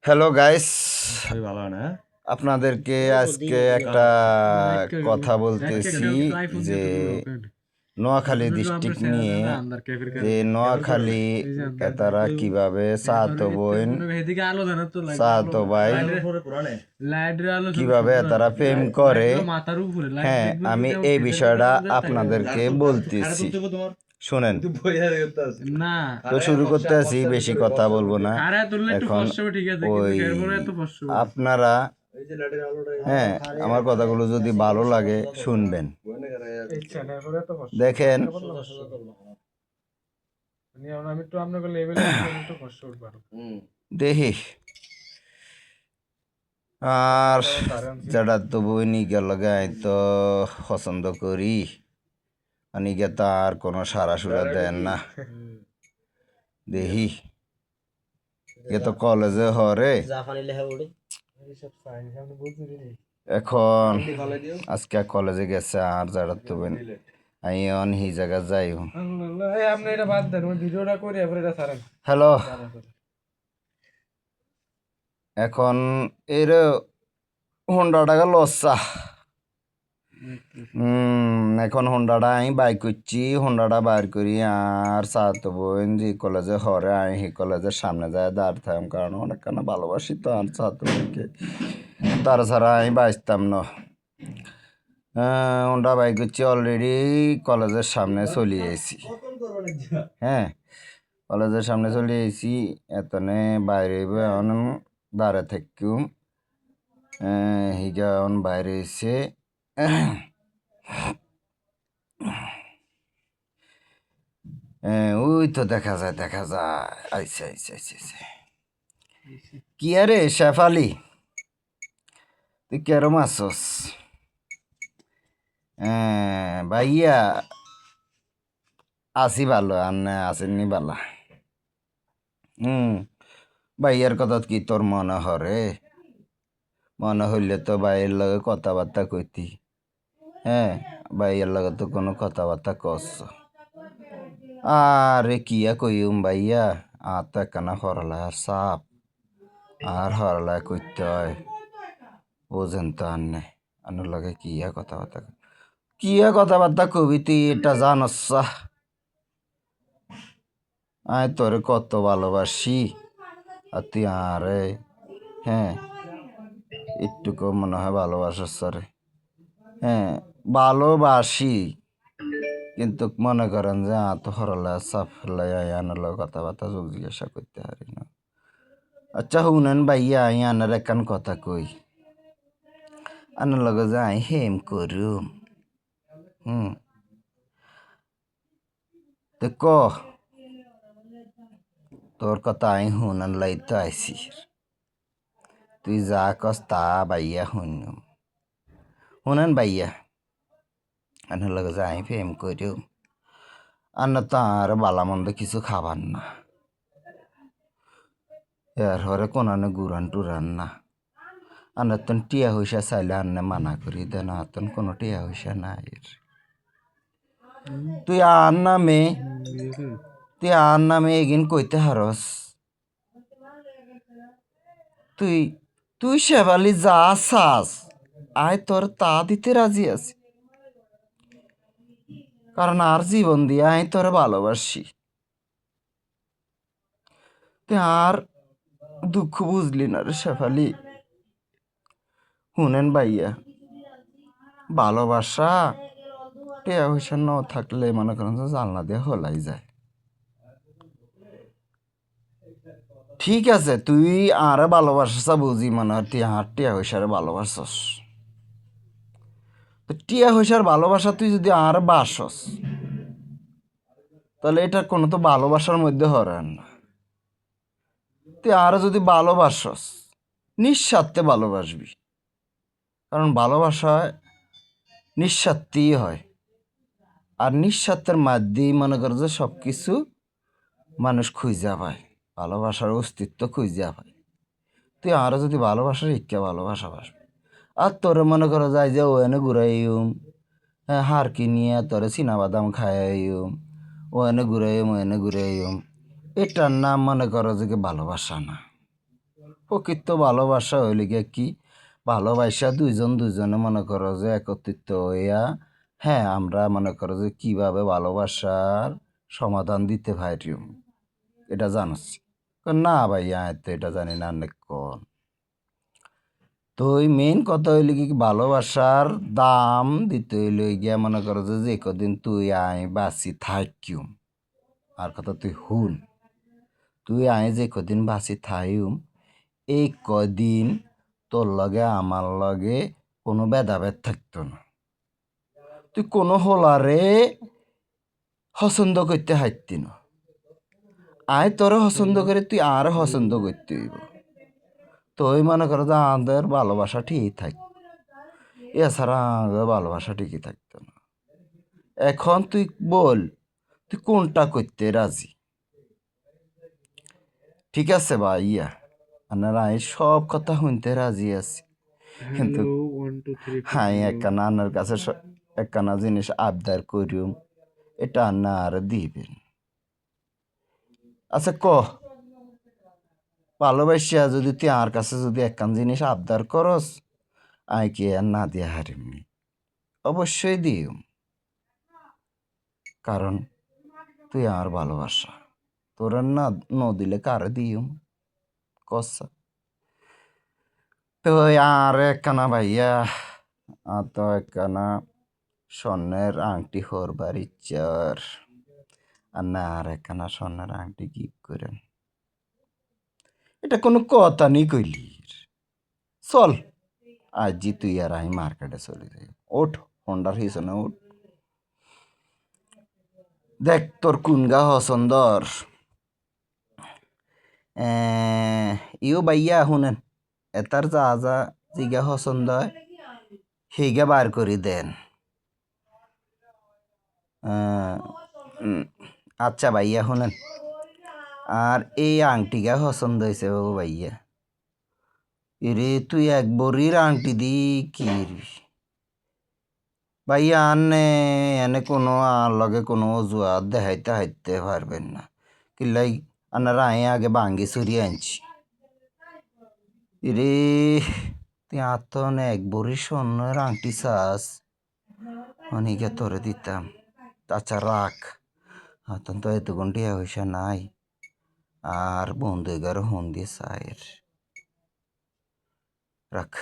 Hello guys, সবই ভালো হয় না। আপনাদেরকে আজকে একটা কথা বলতেছি যে নোয়াখালী ডিস্ট্রিক্ট নিয়ে, যে নোয়াখালী তারা কিভাবে চাচাতো বোন চাচাতো ভাই কিভাবে তারা প্রেম করে। হ্যাঁ, আমি এই বিষয়টা আপনাদেরকে বলতেছি, শুনেন। তো শুরু করতে আছি, বেশি কথা বলবো না এখন। ওই আপনারা, হ্যাঁ, আমার কথাগুলো যদি ভালো লাগে শুনবেন। দেখেন, দেখি আর যেটা তো বই নিকে লাগাই তো পছন্দ করি, নিকে তার কোনো সারা সুরা দেন না। দেখি এ তো কলেজে হরে এখন, আজকে কলেজে গেছে আর যারা তো আমি অন হি জায়গা যাই। হ্যালো, এখন এর হোন্ডাটা লসা। এখন হোন্ডাটা আমি বাইক করছি, হোন্ডাটা বাইর করি আর চাচাতো বোন যে কলেজে হরে আমি সেই কলেজের সামনে যায় দাঁড় থাকাম, কারণ অনেকখানে ভালোবাসি তো আর চাচাতো বোনকে, তারা ছাড়া আমি বাঁচতাম না। হোন্ডা বাইক করছি, অলরেডি কলেজের সামনে চলে এসেছি। হ্যাঁ, কলেজের সামনে চলে এসেছি, এতনে বাইরে দাঁড়ে থাকুম। হিগা বাইরে এসে ওই তো দেখা যায় আইসে আইসে আইসে আইসে। কি আরে শেফালি, তুই কেরম আসস? ভাইয়া আসি ভালো, আর না আসেননি বালা। ভাইয়ার কথা কি তোর মনে হরে? মনে হইলে তো ভাইয়ের লগে কথাবার্তা কইতি। হ্যাঁ, ভাইয়ের লগে তো কোনো কথাবার্তা করছ? আরে কিয়া কইম ভাইয়া, আর তো একখানা হরলার সাপ, আর হরলায় কইতে হয় বোঝেন তো আন্নে, আন্নের লগে কথাবার্তা কবি তুই এটা জানস? আয় তোরে কত ভালোবাসি, আর তুই আরে, হ্যাঁ, একটুকু মনে হয় ভালোবাসাস রে। হ্যাঁ, ভালোবাসি, কিন্তু মনে করেন যে তো হরলা সাপ আনলো কথাবার্তা যোগ জিজ্ঞাসা করতে পারি না। আচ্ছা শুনেন ভাইয়া, আনার একখান কথা কই, আনার লগে যে হেম করুম, তো ক তোর কথা শুনান লাই তো আইসি, তুই যা কস তা ভাইয়া শুনেন ভাইয়া, আনার লগে যে প্রেম করুম, আন্না তো আর বালামন্দ কিছু খাবার না, এর হরে কোনানে গুরান টুরান না। আন্নার তন টিয়া হইসা চাইলে আন্নে মানা করি দেন, আতন কোনো টিয়া হইসা নাই। তুই আর নামে এগিন কইতে হারস, তুই শেফালি যা চাস আয় তোর তা দিতে রাজি আছি, কারণ আর জীবন দিয়ে আয় তোর ভালোবাসি। তুই আর দুঃখ বুঝলি না রে শেফালি। শুনেন ভাইয়া, ভালোবাসা টিয়া পয়সা ন থাকলে মনে করেন জানলা দিয়ে হলাই যায়। ঠিক আছে, তুই আর ভালোবাসা বুঝি মনে হয় তুই আর টিয়া পয়সারে ভালোবাসস, টিয়া পয়সার ভালোবাসা তুই যদি আর বাসস, তাহলে এটা কোনো তো ভালোবাসার মধ্যে হরেন না। তুই আর যদি ভালোবাসস, নিঃস্বার্থে ভালোবাসবি, কারণ ভালোবাসায় নিঃস্বার্থেই হয়, আর নিঃস্বার্থের মাধ্যমেই মনে কর যে সব কিছু মানুষ খুঁজা পায়, ভালোবাসার অস্তিত্ব খুঁজা পায়। তুই আরও যদি ভালোবাসার ইচ্ছা ভালোবাসা বাসবি, আর তোরে মনে করো যায় যে ও এনে ঘুরাইম, হ্যাঁ, হার কিনিয়া তোরে চিনাবাদাম খাইম, ও এনে ঘুরাইম, এটার নাম মনে করো যে ভালোবাসা না। প্রকৃত ভালোবাসা হইলে গিয়ে কি, ভালোবাসা দুইজন দুইজনে মনে করো যে একত্রিত হইয়া, হ্যাঁ আমরা মনে করো যে কিভাবে ভালোবাসার সমাধান দিতে পারি, এটা জানোস? না ভাই আমি তো এটা জানি না, অনেক কন। তো ওই মেইন কথা হইলে কি, ভালোবাসার দাম দিতে হইলে গিয়া মনে করো যে যে কদিন তুই আয় বাঁচি থাকিম, আর কথা তুই হুন, তুই আয় যে কদিন বাঁচি থাইম, এই কদিন তোর লগে আমার লগে কোনো ভেদাভেদ থাকতো না। তুই কোনো হলারে পছন্দ করতে হাইতি না, আয় তোরে পছন্দ করে তুই আর পছন্দ করতে হইব। তো ওই মনে করো যে আমাদের ভালোবাসা ঠিকই থাক, এছাড়া আমাদের ভালোবাসা ঠিকই থাকতো না। এখন তুই বল, তুই কোনটা করতে রাজি? ঠিক আছে ভাইয়া, আপনারা আমি সব কথা শুনতে রাজি আছি, কিন্তু হ্যালো 1 2 3 4 হ্যাঁ হ্যালো। একখানা আনার কাছে একখানা জিনিস আবদার করিম, এটা আন্না আর দিবেন। আচ্ছা ক, ভালোবাসিয়া যদি তুই আর কাছে যদি একখান জিনিস আবদার করস, আই কি আর না দিয়া হারিমনি? অবশ্যই দিম, কারণ তুই আর ভালোবাসা, তোরা না ন দিলে কারে দিম কসা। তো আর একখানা ভাইয়া, আর তো একখানা স্বর্ণের আংটি হরবার ইচ্ছার, আর না আর একখানা স্বর্ণের আংটি গিফট করেন, এটা কোনো কথা নেই কইলি। চল আজই তুই আর আমি মার্কেটে চলে যাই, ওঠ হন্ডার হিসনে ওঠ, দেখ তোর কোন গা পছন্দর। ইও ভাইয়া শুনেন, এটার যা যা জিগা পছন্দ হয় সেইগা বার করে দেন। আচ্ছা ভাইয়া শুনেন, আর এই আংটিগা পছন্দ হয়েছে বাবু ভাইয়া। এরে তুই এক বড়ির আংটি দি কি রে? ভাইয়া আনে এনে কোনো আর লগে কোনো অজুহাত দেখাইতে হাইতে পারবেন না, কিলাই আনারা আগে ভাঙ্গি চুরি আনছি। রে তুই আতন এক বড়ি স্বর্ণের আংটি চাস, অনেকে তোরে দিতাম, আচ্ছা রাখ, আতন তো এত ঘন্টিয়া হইসা নাই, আর বন্ধু এগারো হন দিয়ে চায়ের রাখ।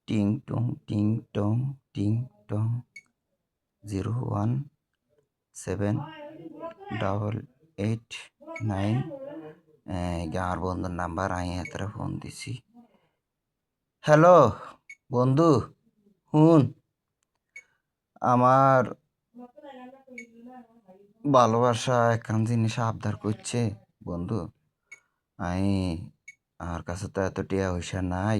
টিং টং টিং টং টিং টং 0178889, আমার বন্ধুর নাম্বার আমি এতটা ফোন দিছি। হ্যালো বন্ধু, হুন, আমার ভালোবাসা একখান জিনিস আবদার করছে বন্ধু, আমি আমার কাছে তো এত টিয়া পয়সা নাই,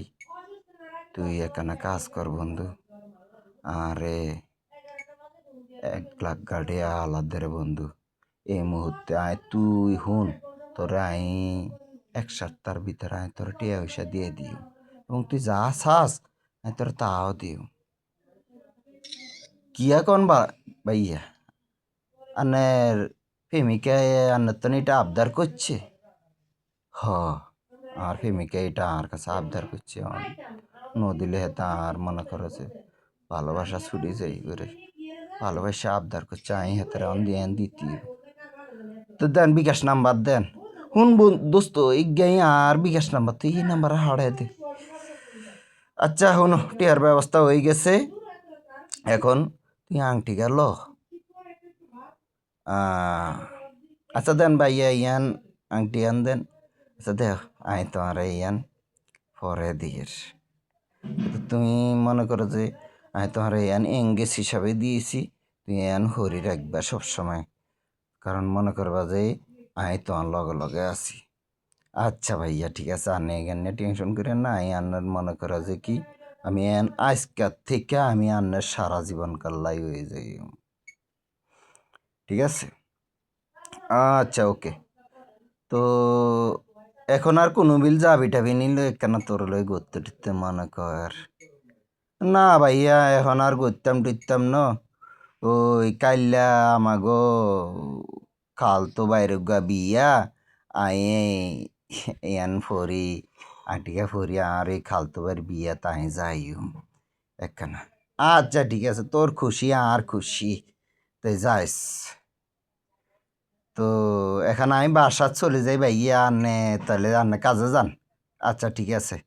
তুই একখানা কাজ কর বন্ধু, আরে 1 লাখ গাড়িয়া আলাদা রে বন্ধু, এই মুহূর্তে আয় তুই হুন, তোরে আই 1 সপ্তাহের ভিতরে আয় তোর টিয়া পয়সা দিয়ে দিও, এবং তুই যা চাস আমি তোর তাও দিও। কি এখন ভাইয়া, আনের প্রেমিকা আনের তো এটা আবদার করছে। হ, আর প্রেমিকা এটা আর কাছে আবদার করছে, নদিলে হেতা আর মনে করো যে ভালোবাসা ছুটি যাই করে, ভালোবাসা আবদার করছে আমি হেতারে অন দিয়ে দিতি। তো দেন বিকাশ নাম্বার দেন, হুন দোস্ত এই আর বিকাশ নাম্বার তো এই নাম্বারে হারাই দে। আচ্ছা হুন, টিয়ার ব্যবস্থা হয়ে গেছে, এখন তুই আংটি গেল। আচ্ছা দেন ভাইয়া ইয়ান আংটি আন দেন। আচ্ছা দেখ আই তোমার ইয়ান পরে দিয়ের, তুমি মনে করো যে আমি তোমার ইয়ান এঙ্গেজ হিসাবে দিয়েছি, তুমি ইয়ান হরি রাখবা সবসময়, কারণ মনে করবা যে আমি তোমার লগে লগে আছি। আচ্ছা ভাইয়া ঠিক আছে, আনে এখানে টেনশন করে না, আমি আন্নার মনে করা যে কি, আমি আজকের থেকে আমি আন্নার সারা জীবন কাল্লাই হয়ে যাই, ঠিক আছে? আচ্ছা ওকে। তো এখন আর কোনো বিল যাবি টাবি নিল কেন তোর লই গত্তে টিতে মনে কর? না ভাইয়া এখন আর গত্তাম টিতাম ন, ওই কাইল্লা আমাগো খাল তো বাইরে গা বিয়া, আই ইয়ান ফরি আটিকা ফরি আর এই খালতোবার বিয়া তাই যাইও একখানা। আচ্ছা ঠিক আছে, তোর খুশি আর খুশি, তুই যাইস। তো এখন আমি বাসাত চলে যাই ভাইয়া, আনে তাহলে আনে কাজে যান। আচ্ছা ঠিক আছে।